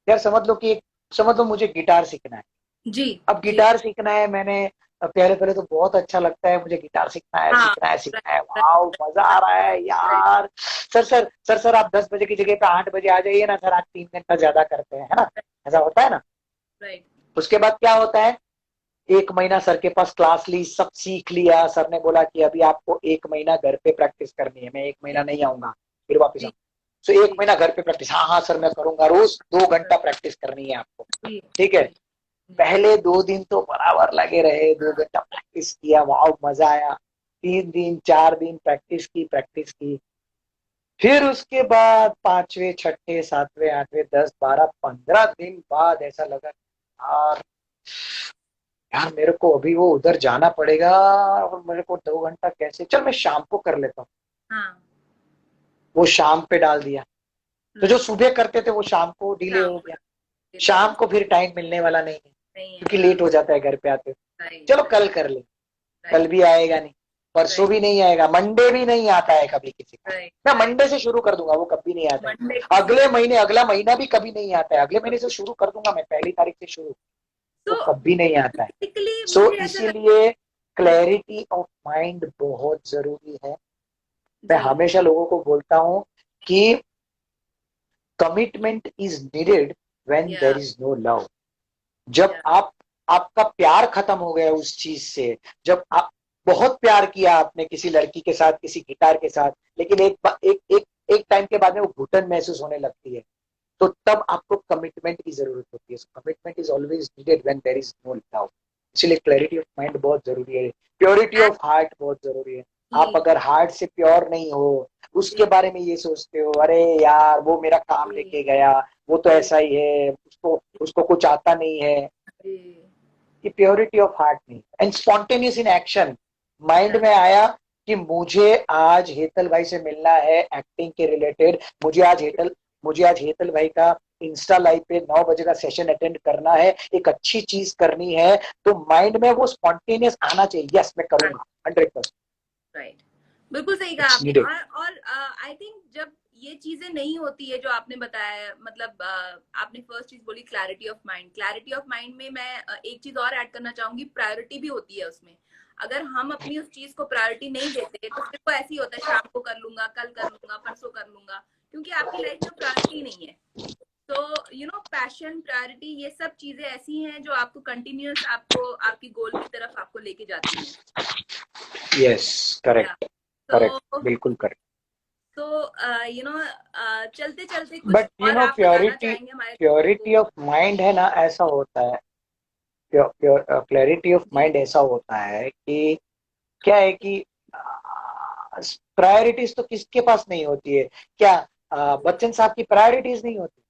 यार समझ लो कि, समझ लो मुझे गिटार सीखना है। जी अब जी। गिटार सीखना है, मैंने पहले पहले तो बहुत अच्छा लगता है मुझे गिटार सीखना है, हाँ। सीखना है, राइट सीखना है, राइट वाओ मजा आ रहा है राइट यार। सर आप 10 बजे की जगह पे 8 बजे आ जाइए ना सर, आज 3 घंटा ज्यादा करते हैं, है ना। ऐसा होता है ना। राइट। उसके बाद क्या होता है, 1 महीना सर के पास क्लास ली, सब सीख लिया, सर ने बोला कि अभी आपको 1 महीना घर पे प्रैक्टिस करनी है, मैं 1 महीना नहीं आऊंगा, फिर वापस जी आऊंगा। तो एक जी महीना घर पे प्रैक्टिस, हाँ हाँ सर मैं करूंगा, रोज 2 घंटा प्रैक्टिस करनी है आपको। जी ठीक है। जी जी। पहले 2 दिन तो बराबर लगे रहे, दो हाँ। घंटा प्रैक्टिस किया, वाह मजा आया। 3 दिन 4 दिन प्रैक्टिस की। फिर उसके बाद 5वें 6ठे 7वें 8वें 10 12 15 दिन बाद ऐसा लगा यार, यार मेरे को अभी वो उधर जाना पड़ेगा, और मेरे को 2 घंटा कैसे, चल मैं शाम को कर लेता हूँ। हाँ। वो शाम पे डाल दिया। तो जो राइट। सुबह करते थे वो शाम को डिले शाम हो को गया। देते थे। शाम को फिर टाइम मिलने वाला नहीं है, नहीं है, क्योंकि हाँ। लेट हो जाता है घर पे आते। चलो राइट कल कर ले, कल राइट भी आएगा नहीं, परसों राइट भी नहीं आएगा, मंडे भी नहीं आता है कभी किसी का। राइट मैं राइट। मंडे से शुरू कर दूंगा, वो कभी नहीं आता है। मंडे को अगले शुरू। महीने अगला महीना भी कभी नहीं आता है, अगले महीने से शुरू कर दूंगा मैं, 1 तारीख से शुरू, तो वो कभी नहीं आता है। बेसिकली सो मुझे ऐसा लगता इसीलिए है। क्लैरिटी ऑफ माइंड बहुत जरूरी है। मैं जी। हमेशा लोगों को बोलता हूँ कि कमिटमेंट इज नीडेड व्हेन या देयर इज नो लव। जब या आपका प्यार खत्म हो गया उस चीज से, जब आप बहुत प्यार किया आपने किसी लड़की के साथ, किसी गिटार के साथ, लेकिन एक टाइम के बाद में वो घुटन महसूस होने लगती है, तो तब आपको कमिटमेंट की जरूरत होती है। Commitment is always needed when there is no love. इसलिए क्लैरिटी ऑफ माइंड बहुत जरूरी है, प्योरिटी ऑफ हार्ट बहुत जरूरी है। आप जी अगर हार्ट से प्योर नहीं हो, उसके जी बारे में ये सोचते हो, अरे यार वो मेरा काम जी लेके गया, वो तो जी ऐसा ही है, उसको उसको कुछ आता नहीं है, जी। कि प्योरिटी ऑफ हार्ट नहीं। And spontaneous in action, mind या में आया कि मुझे आज हेतल भाई से मिलना है एक्टिंग के रिलेटेड, मुझे आज हेतल भाई का इंस्टा लाइव पे 9 बजे का सेशन अटेंड करना है, एक अच्छी चीज करनी है, तो माइंड में वो स्पॉन्टेनियस आना चाहिए, यस मैं करूंगा 100%। राइट। बिल्कुल सही कहा इट्स आपने। नीडेड। और आई थिंक जब ये चीजें नहीं होती है जो आपने बताया, मतलब आपने फर्स्ट चीज बोली clarity of mind. Clarity of mind में मैं एक चीज और ऐड करना चाहूंगी, प्रायोरिटी भी होती है उसमें। अगर हम अपनी उस चीज को प्रायोरिटी नहीं देते तो फिर वो ऐसे ही होता है, शाम को कर लूंगा, कल कर लूंगा, परसों कर लूंगा, क्योंकि आपकी लाइफ में प्रायोरिटी नहीं है। तो पैशन, प्रायोरिटी, ये सब चीजें ऐसी हैं जो आपको कंटिन्यूअस, आपको आपकी गोल की तरफ आपको लेके जाती हैं। यस, या करेक्ट। करेक्ट, तो बिल्कुल करेक्ट। तो चलते चलते कुछ बट और आप बताना प्योरिटी, चाहेंगे हमारे प्योरिटी को? ऑफ माइंड है ना, ऐसा होता है। क्लैरिटी ऑफ जी माइंड ऐसा होता है कि क्या है कि प्रायोरिटीज तो किसके पास नहीं होती है क्या? जी बच्चन साहब की प्रायोरिटीज नहीं होती,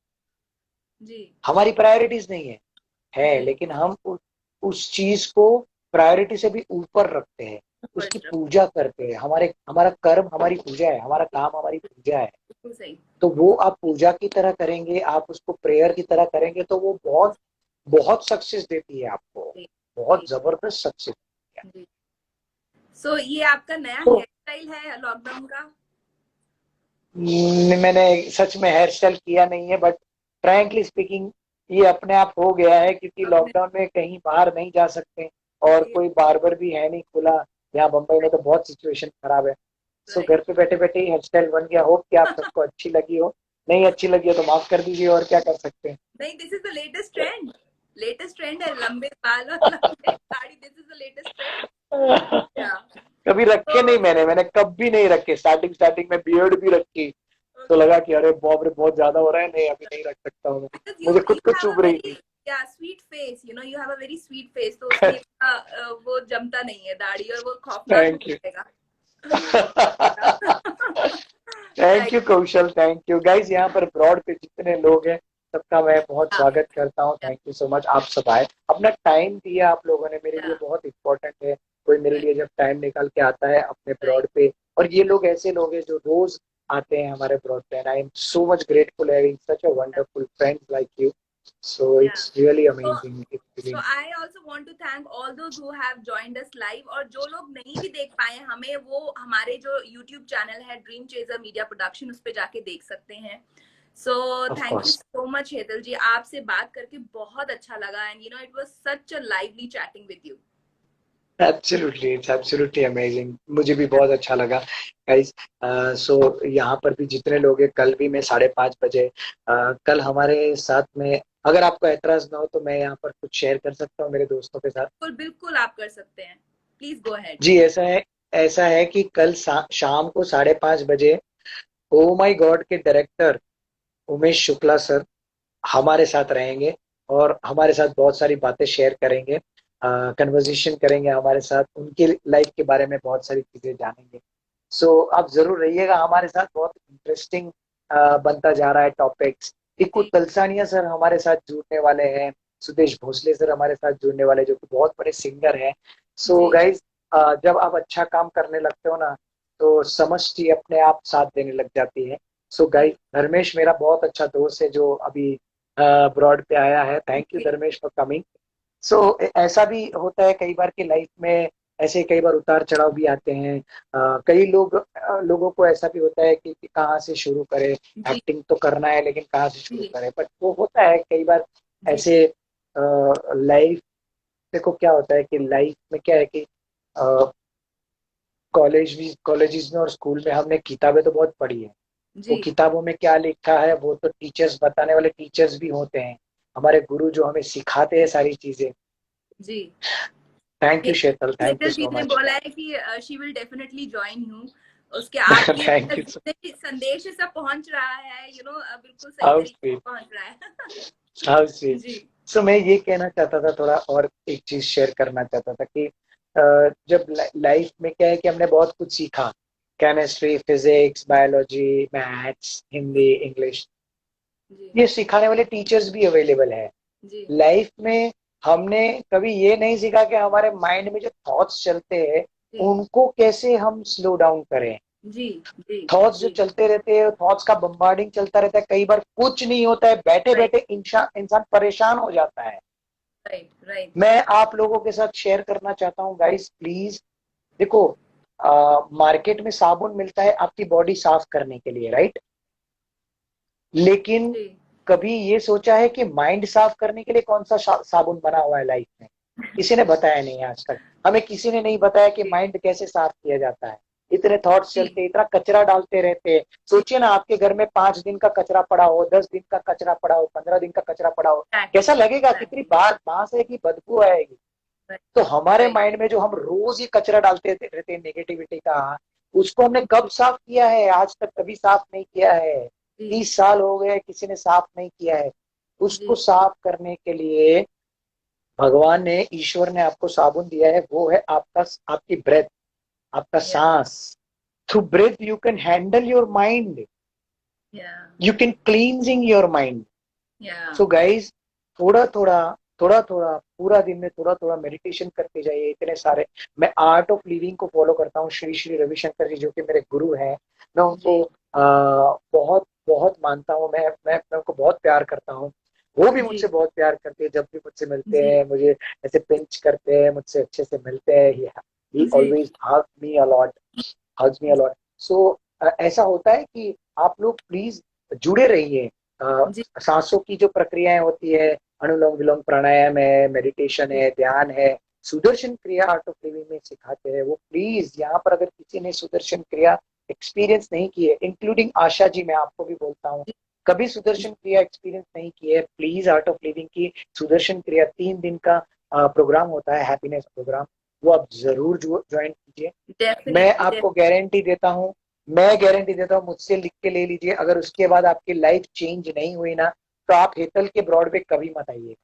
जी हमारी प्रायोरिटीज नहीं है, जी। लेकिन हम उस चीज को प्रायोरिटी से भी ऊपर रखते हैं, उसकी फर्स्ट पूजा करते हैं। हमारा कर्म हमारी पूजा है, हमारा काम हमारी पूजा है। बिल्कुल सही। तो वो आप पूजा की तरह करेंगे, आप उसको प्रेयर की तरह करेंगे, तो वो बहुत बहुत सक्सेस देती है आपको, जी बहुत जी जबरदस्त सक्सेस देती है। जी। सो ये आपका नया तो हेयर स्टाइल है लॉकडाउन का? मैंने सच में हेयर स्टाइल किया नहीं है, बट फ्रैंकली स्पीकिंग ये अपने आप हो गया है, क्योंकि अपने लॉकडाउन में कहीं बाहर नहीं जा सकते और कोई बार्बर भी है नहीं खुला। यहाँ बम्बई में तो बहुत सिचुएशन खराब है। सो राइट। घर पे बैठे बैठे ही हेयर स्टाइल बन गया। होप कि आप सबको अच्छी लगी हो। नहीं अच्छी लगी हो तो माफ कर दीजिए, और क्या कर सकते हैं। नहीं, this is the latest trend. Latest trend है लंबे बाल और लंबे दाढ़ी, this is the latest trend. या कभी रखे नहीं तो मैंने, कभी नहीं रखे। स्टार्टिंग स्टार्टिंग में बियर्ड भी रखी, तो ओके, लगा कि अरे बाप रे बहुत ज्यादा हो रहा है, नहीं अभी नहीं रख सकता हूँ मैं। बिकॉज मुझे यू खुद को हैव अ चुभ रही वेरी, थी। या sweet face, you have a very sweet face, तो उसमें इतना वो जमता नहीं है दाढ़ी, और वो खौफनाक हो थैंक यू। जाएगा। Thank right. You Kaushal, thank you guys. यहाँ पर ब्रॉड पे जितने लोग हैं सबका मैं बहुत या स्वागत करता हूँ। या थैंक यू सो मच, आप सब आए, अपना टाइम दिया आप लोगों ने, मेरे लिए या बहुत इंपॉर्टेंट है। कोई मेरे लिए जब टाइम निकाल के आता है अपने राइट। ब्रॉड पे, और ये लोग ऐसे लोग हैं जो रोज आते हैं हमारे ब्रॉड पे, and I am so much grateful having such a wonderful friends like you. So yeah it's really तो amazing, it's So really. I also want to thank all those who have joined us live, और जो लोग नहीं भी देख पाए हमें, वो हमारे जो YouTube चैनल है ड्रीम चेजर मीडिया प्रोडक्शन, उस पे जाके देख सकते हैं। So of thank you course. So much Hetal ji, आपसे बात करके बहुत अच्छा लगा, and it was such a lively chatting with you. Absolutely, it's absolutely amazing, मुझे भी बहुत अच्छा लगा गाइस। सो यहाँ पर भी जितने लोग हैं, कल भी मैं 5:30 बजे, कल हमारे साथ में, अगर आपको एतराज ना हो तो मैं यहाँ पर कुछ शेयर कर सकता हूँ मेरे दोस्तों के साथ। बिल्कुल बिल्कुल, आप कर सकते हैं, प्लीज गो अहेड। जी, ऐसा है कि कल शाम को 5:30 बजे ओ माई गॉड के डायरेक्टर उमेश शुक्ला सर हमारे साथ रहेंगे, और हमारे साथ बहुत सारी बातें शेयर करेंगे, कन्वर्सेशन करेंगे हमारे साथ, उनके लाइफ के बारे में बहुत सारी चीजें जानेंगे। सो आप जरूर रहिएगा हमारे साथ, बहुत इंटरेस्टिंग बनता जा रहा है टॉपिक्स। टिकू जी तलसानिया सर हमारे साथ जुड़ने वाले हैं, सुदेश भोसले सर हमारे साथ जुड़ने वाले, जो कि बहुत बड़े सिंगर हैं। सो जी गाइज, जब आप अच्छा काम करने लगते हो ना, तो समष्टि अपने आप साथ देने लग जाती है। सो जी गाइज, धर्मेश मेरा बहुत अच्छा दोस्त है जो अभी ब्रॉड पे आया है। Thank you ji Dharmesh for coming. So ऐसा भी होता है कई बार की लाइफ में, ऐसे कई बार उतार चढ़ाव भी आते हैं। कई लोगों को ऐसा भी होता है कि कहाँ से शुरू करें। जी एक्टिंग तो करना है लेकिन कहाँ से शुरू जी करें, बट वो होता है कई बार जी ऐसे। लाइफ, देखो क्या होता है कि लाइफ में क्या है कि कॉलेजेस में और स्कूल में हमने किताबें तो बहुत पढ़ी है। वो जी किताबों में क्या लिखा है वो तो टीचर्स बताने वाले टीचर्स भी होते हैं, हमारे गुरु जो हमें सिखाते हैं सारी चीजें। जी। Thank you Sheetal, thank you Hetal ji so ने मच। बोला है कि she will definitely join you. उसके आपके थैंक यू। जितने भी संदेश सब पहुंच रहा है, बिल्कुल सही हाउ तरीके स्वीट, से पहुंच रहा है। How sweet. जी सो मैं ये कहना चाहता था थोड़ा, और एक चीज शेयर करना चाहता था कि जब लाइफ में क्या है कि हमने बहुत कुछ सीखा, केमिस्ट्री, फिजिक्स, बायोलॉजी, मैथ्स, जी हिंदी, इंग्लिश, जी ये सिखाने वाले टीचर्स भी अवेलेबल है। जी लाइफ में हमने कभी ये नहीं सीखा कि हमारे माइंड में जो थॉट्स चलते हैं जी उनको कैसे हम स्लो डाउन करें। जी जी थॉट्स जो जी। चलते रहते हैं, थॉट्स का बम्बार्डिंग चलता रहता है, कई बार कुछ नहीं होता है, बैठे राइट बैठे इंसान परेशान हो जाता है। Right right. मैं आप लोगों के साथ शेयर करना चाहता हूँ गाइस, प्लीज देखो, मार्केट में साबुन मिलता है आपकी बॉडी साफ करने के लिए, राइट? लेकिन जी कभी ये सोचा है कि माइंड साफ करने के लिए कौन सा साबुन बना हुआ है लाइफ में? किसी ने बताया नहीं है आज तक। हमें किसी ने नहीं बताया कि जी माइंड कैसे साफ किया जाता है। इतने थॉट्स जी चलते, इतना कचरा डालते रहते हैं। सोचिए ना, आपके घर में 5 दिन का कचरा पड़ा हो, 10 दिन का कचरा पड़ा हो, 15 दिन का कचरा पड़ा हो, कैसा लगेगा? कितनी एग्जैक्टली बार बांस है कि बदबू आएगी। तो हमारे माइंड में जो हम रोज ही कचरा डालते रहते हैं नेगेटिविटी का, उसको हमने कब साफ किया है? आज तक कभी साफ नहीं किया है। जी 30 साल हो गए, किसी ने साफ नहीं किया है। उसको जी साफ करने के लिए भगवान ने, ईश्वर ने आपको साबुन दिया है, वो है आपका, आपकी ब्रेथ, आपका या सांस। Through breath you can handle your mind, या you can cleansing your mind. Yeah so guys, थोड़ा थोड़ा, थोड़ा थोड़ा, पूरा दिन में थोड़ा थोड़ा मेडिटेशन करते जाइए। इतने सारे, मैं आर्ट ऑफ लिविंग को फॉलो करता हूँ, श्री श्री रविशंकर जी जो कि मेरे गुरु हैं। मैं उनको जी बहुत बहुत मानता हूँ। मैं उनको बहुत प्यार करता हूँ। वो भी जी मुझसे बहुत प्यार करते हैं। जब भी मुझसे मिलते जी हैं, मुझे ऐसे पिंच करते हैं, मुझसे अच्छे से मिलते हैं। ही जी always hug me a lot, hugs me a lot. So ऐसा होता है कि आप लोग प्लीज जुड़े रहिए। जी सांसों की जो प्रक्रियाएं होती है, अनुलोम विलोम प्राणायाम है, मेडिटेशन जी है, ध्यान है, सुदर्शन क्रिया आर्ट ऑफ लिविंग में सिखाते हैं। वो प्लीज, यहाँ पर अगर किसी ने सुदर्शन क्रिया एक्सपीरियंस नहीं की है, इंक्लूडिंग आशा जी, मैं आपको भी बोलता हूँ, कभी सुदर्शन क्रिया एक्सपीरियंस नहीं की है, प्लीज आर्ट ऑफ लिविंग की सुदर्शन क्रिया 3 दिन का प्रोग्राम होता है, हैप्पीनेस प्रोग्राम, वो आप जरूर ज्वाइन कीजिए। मैं डेफिनेटली आपको गारंटी देता हूँ, मैं गारंटी देता हूँ, मुझसे लिख के ले लीजिए, अगर उसके बाद आपकी लाइफ चेंज नहीं हुई ना, तो आप हेतल के ब्रॉडवे कभी मत आइए।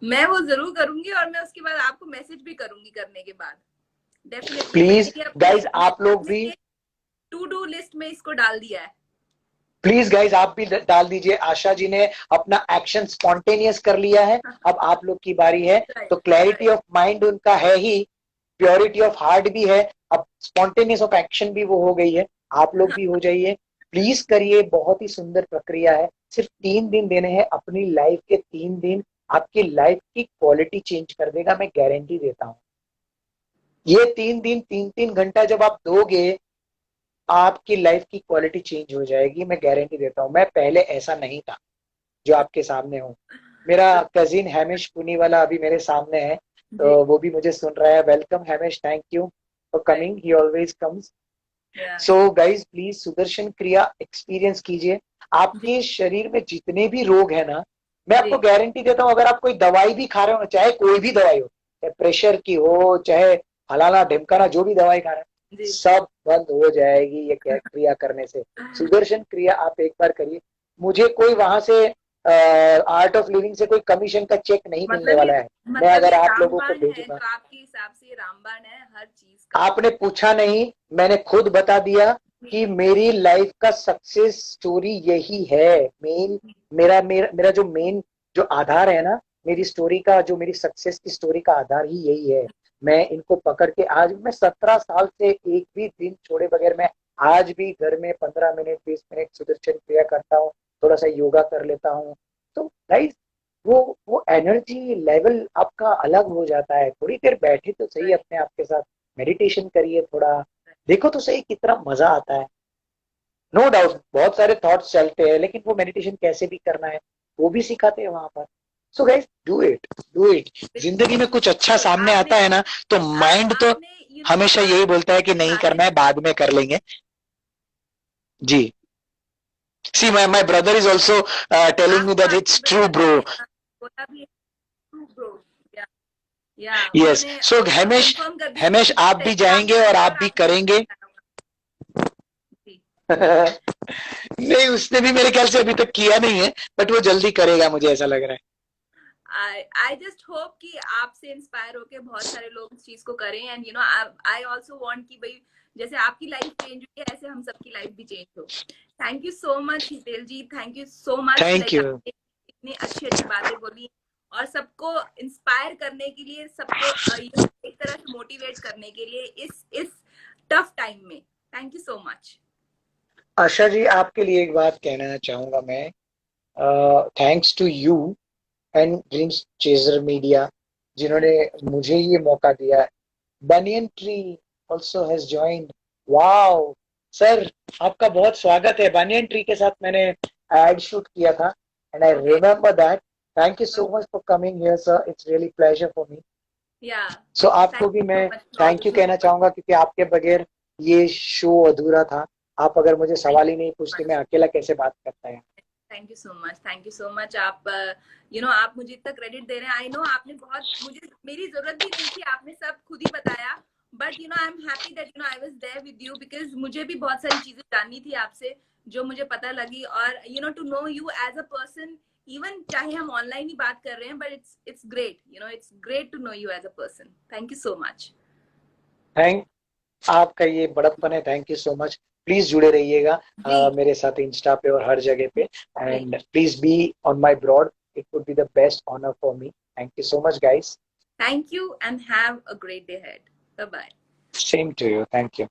मैं वो जरूर करूंगी और मैं उसके बाद आपको मैसेज भी करूंगी करने के बाद। डेफिनेटली मैंने प्लीज ये गाइज, आप लोग अपने भी, ये टू डू लिस्ट में इसको डाल दिया है। प्लीज गाइज आप भी डाल दीजिए। आशा जी ने अपना एक्शन स्पॉन्टेनियस कर लिया है, अब आप लोग की बारी है। राइट तो क्लैरिटी राइट ऑफ माइंड उनका है ही, प्योरिटी ऑफ हार्ट भी है, अब स्पॉन्टेनियस ऑफ एक्शन भी वो हो गई है। आप लोग भी हो जाइए, प्लीज करिए। बहुत ही सुंदर प्रक्रिया है। सिर्फ 3 दिन देने हैं अपनी लाइफ के, 3 दिन आपकी लाइफ की क्वालिटी चेंज कर देगा, मैं गारंटी देता हूँ। ये 3 दिन, 3-3 घंटा जब आप दोगे, आपकी लाइफ की क्वालिटी चेंज हो जाएगी, मैं गारंटी देता हूँ। मैं पहले ऐसा नहीं था जो आपके सामने हूँ। मेरा कजिन हैमिश पुनीवाला अभी मेरे सामने है, जी तो वो भी मुझे सुन रहा है। Welcome Hamish, thank you for right coming, he always comes. या सो गाइज, प्लीज सुदर्शन क्रिया एक्सपीरियंस कीजिए। जी आपके शरीर में जितने भी रोग है ना, मैं जी आपको गारंटी देता हूँ, अगर आप कोई दवाई भी खा रहे हो, चाहे कोई भी दवाई हो, चाहे प्रेशर की हो, चाहे फलाना ढिमकाना, जो भी दवाई खा रहे हैं, जी सब बंद हो जाएगी ये क्रिया करने से। सुदर्शन क्रिया आप एक बार करिए। मुझे कोई वहां से आर्ट ऑफ लिविंग से कोई कमीशन का चेक नहीं मिलने मतलब ये वाला है। मैं मतलब अगर ये आप लोगों को रामबाण है, भेजूंगा, जो आपके हिसाब से ये रामबाण है हर चीज का। आपने पूछा नहीं, मैंने खुद बता दिया कि मेरी लाइफ का सक्सेस स्टोरी यही है। मेन, मेरा जो मेन, जो आधार है ना, मेरी स्टोरी का, जो मेरी सक्सेस की स्टोरी का आधार ही यही है। मैं इनको पकड़ के, आज मैं 17 साल से एक भी दिन छोड़े बगैर, मैं आज भी घर में 15 मिनट, 20 मिनट सुदर्शन क्रिया करता हूँ, थोड़ा सा योगा कर लेता हूँ। तो गाइस, वो एनर्जी लेवल आपका अलग हो जाता है। थोड़ी देर बैठे तो सही राइट अपने आप के साथ, मेडिटेशन करिए थोड़ा, देखो तो सही कितना मजा आता है। नो डाउट बहुत सारे थॉट्स चलते हैं, लेकिन वो मेडिटेशन कैसे भी करना है वो भी सिखाते हैं वहां पर। So guys, do it, do it. जिंदगी में कुछ अच्छा बिल्कुल सामने आपने आता है ना, तो माइंड तो आपने हमेशा यही बोलता है कि नहीं बातें करना है, बाद में कर लेंगे। जी, see my brother is also telling me आपको दैट आपके इट्स ट्रू ब्रदर ब्रो। ने बोला भी ब्रो या यस, उन्होंने सो हेमेश, कंफर्म कर दिया हेमेश आप कि भी पहले आप जाएंगे और करेंगे आप और भी आपको करेंगे। बताया होगा। जी नहीं, उसने भी मेरे ख्याल से अभी तक किया नहीं है, बट वो जल्दी करेगा, मुझे ऐसा लग रहा है। आई जस्ट होप कि आपसे इंस्पायर होके बहुत सारे लोग इस चीज को करें। And you know I also want कि भाई जैसे आपकी लाइफ चेंज हुई है ऐसे हम सबकी लाइफ भी चेंज हो। Thank you so much Hitel ji, thank you so much. Thank like you. आपने इतनी अच्छी अच्छी बातें बोली और सबको इंस्पायर करने के लिए, सबको एक तरह से मोटिवेट करने के लिए इस टफ टाइम में। Thank you so much. Asha ji, आपके लिए एक बात कहना चाहूंगा मैं। Thanks to you and dreams chaser media, जिन्होंने मुझे ये मौका दिया। Banyan tree also has joined. Wow, sir आपका बहुत स्वागत है. Banyan Tree के साथ मैंने ad shoot किया था, and I remember that. Thank you so much for coming here, sir. It's really pleasure for me. Yeah. So आपको भी मैं थैंक यू कहना चाहूंगा, क्योंकि आपके बगैर ये शो अधूरा था. आप अगर मुझे सवाल ही नहीं पूछते, मैं अकेला कैसे बात करता है. Thank you so much, thank you so much. आप आप मुझे इतना क्रेडिट दे रहे हैं. आई नो आपने बहुत, मुझे मेरी जरूरत भी नहीं थी, आपने सब खुद ही बताया. But I am happy that I was there with you, because मुझे भी बहुत सारी चीजें जाननी थी आपसे जो मुझे पता लगी. और to know you as a person, even चाहे हम ऑनलाइन ही बात कर रहे हैं, but it's great. It's great to know you as a person. Thank you so much. Thank आपका ये बड़प्पन है. Thank you so much. Please जुड़े रहिएगा मेरे साथ इंस्टा पे और हर जगह पे. And please be on my broad. It would be the best honour for me. Thank you so much guys. Thank you and have a great day ahead. Bye bye. Same to you. Thank you.